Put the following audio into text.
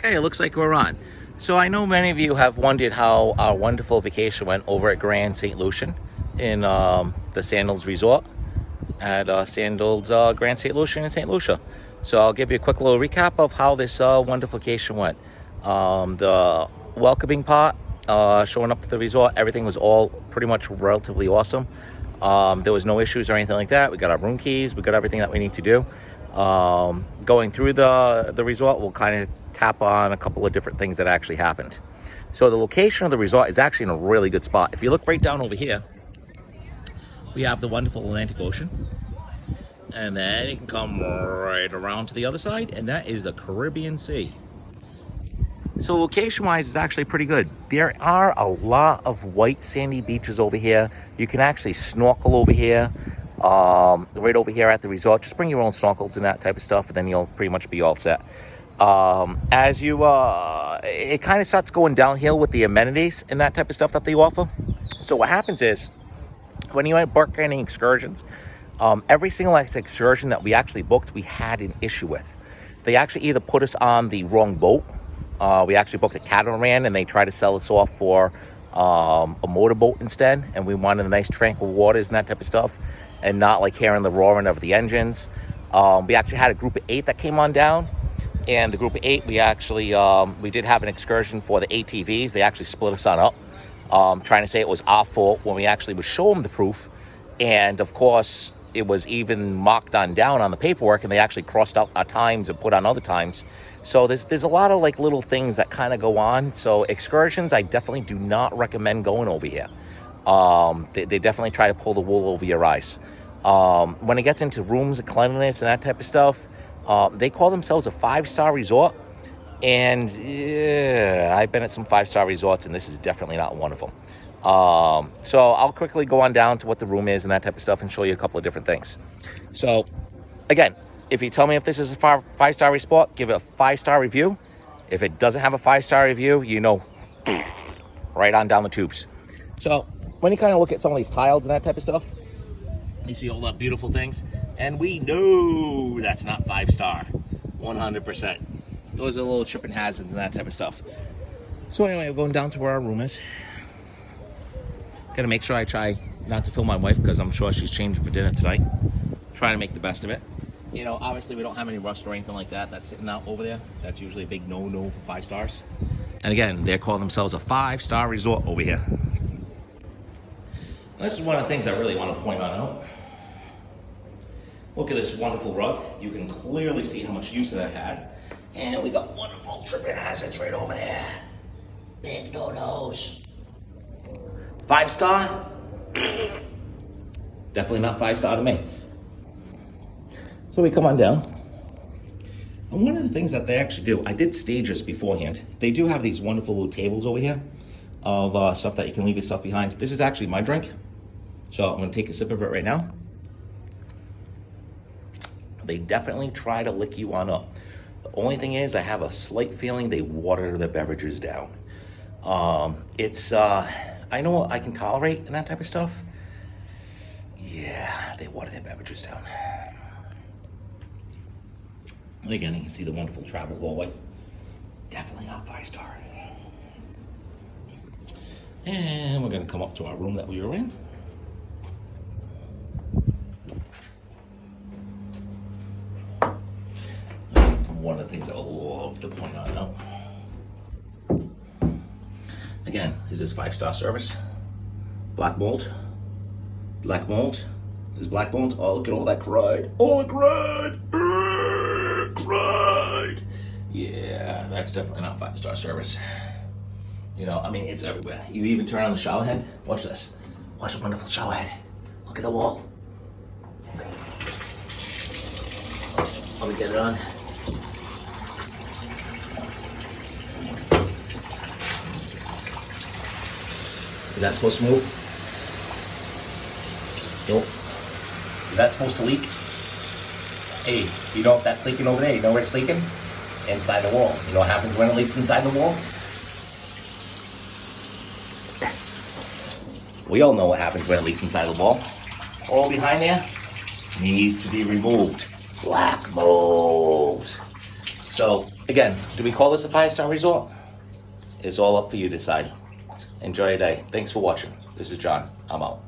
Okay, it looks like we're on. So I know many of you have wondered how our wonderful vacation went over at Grand St. Lucian in the Sandals Resort at Sandals Grand St. Lucian in St. Lucia. So I'll give you a quick little recap of how this wonderful vacation went. The welcoming part, showing up to the resort, everything was all pretty much relatively awesome. There was no issues or anything like that. We got our room keys, we got everything that we need to do. Going through the resort, we'll kind of tap on a couple of different things that actually happened. So the location of the resort is actually in a really good spot. If you look right down over here, we have the wonderful Atlantic Ocean, and then you can come right around to the other side, and that is the Caribbean Sea. So location wise is actually pretty good. There are a lot of white sandy beaches over here. You can actually snorkel over here, right over here at the resort. Just bring your own snorkels and that type of stuff, and then you'll pretty much be all set. As you it kind of starts going downhill with the amenities and that type of stuff that they offer. So what happens is, when you book any excursions, every single excursion that we actually booked, we had an issue with. They actually either put us on the wrong boat. We actually booked a catamaran, and they tried to sell us off for a motorboat instead, and we wanted the nice tranquil waters and that type of stuff, and not like hearing the roaring of the engines. We actually had a group of 8 that came on down, and the group of 8, we actually we did have an excursion for the ATVs. They actually split us on up, trying to say it was our fault when we actually would show them the proof, and of course it was even marked on down on the paperwork, and they actually crossed out our times and put on other times. So there's a lot of like little things that kind of go on. So excursions, I definitely do not recommend going over here. They definitely try to pull the wool over your eyes. When it gets into rooms and cleanliness and that type of stuff, they call themselves a 5-star resort. And yeah, I've been at some 5-star resorts, and this is definitely not one of them. So I'll quickly go on down to what the room is and that type of stuff and show you a couple of different things. So again, if you tell me if this is a 5-star resort, give it a 5-star review. If it doesn't have a 5-star review, you know, right on down the tubes. So when you kind of look at some of these tiles and that type of stuff, you see all the beautiful things, and we know that's not 5-star, 100%. Those are little tripping hazards and that type of stuff. So anyway, we're going down to where our room is. Gotta make sure I try not to film my wife, because I'm sure she's changing for dinner tonight. Trying to make the best of it. You know, obviously we don't have any rust or anything like that. That's sitting out over there. That's usually a big no-no for 5 stars. And again, they're calling themselves a 5-star resort over here. This is one of the things I really want to point on out. Look at this wonderful rug. You can clearly see how much use that had. And we got wonderful tripping hazards right over there. Big no-nos. 5-star? Definitely not 5-star to me. So we come on down. And one of the things that they actually do, I did stage this beforehand. They do have these wonderful little tables over here of stuff that you can leave your stuff behind. This is actually my drink. So I'm gonna take a sip of it right now. They definitely try to lick you on up. The only thing is, I have a slight feeling they water the beverages down. I know I can tolerate and that type of stuff. Yeah, they water their beverages down. And again, you can see the wonderful travel hallway. Definitely not 5-star. And we're gonna come up to our room that we were in. One of the things I love to point out now. Again, is this 5-star service? Black mold. Black mold. Is black mold? Oh, look at all that crud. Oh, crud! Crud! Yeah, that's definitely not 5-star service. You know, I mean, it's everywhere. You even turn on the shower head. Watch this. Watch the wonderful shower head. Look at the wall. Let me get it on. Is that supposed to move? Nope. Is that supposed to leak? Hey, you know if that's leaking over there, you know where it's leaking? Inside the wall. You know what happens when it leaks inside the wall? We all know what happens when it leaks inside the wall. All behind there needs to be removed. Black mold. So So again, do we call this a 5-star resort? It's all up for you to decide. Enjoy your day. Thanks for watching. This is John. I'm out.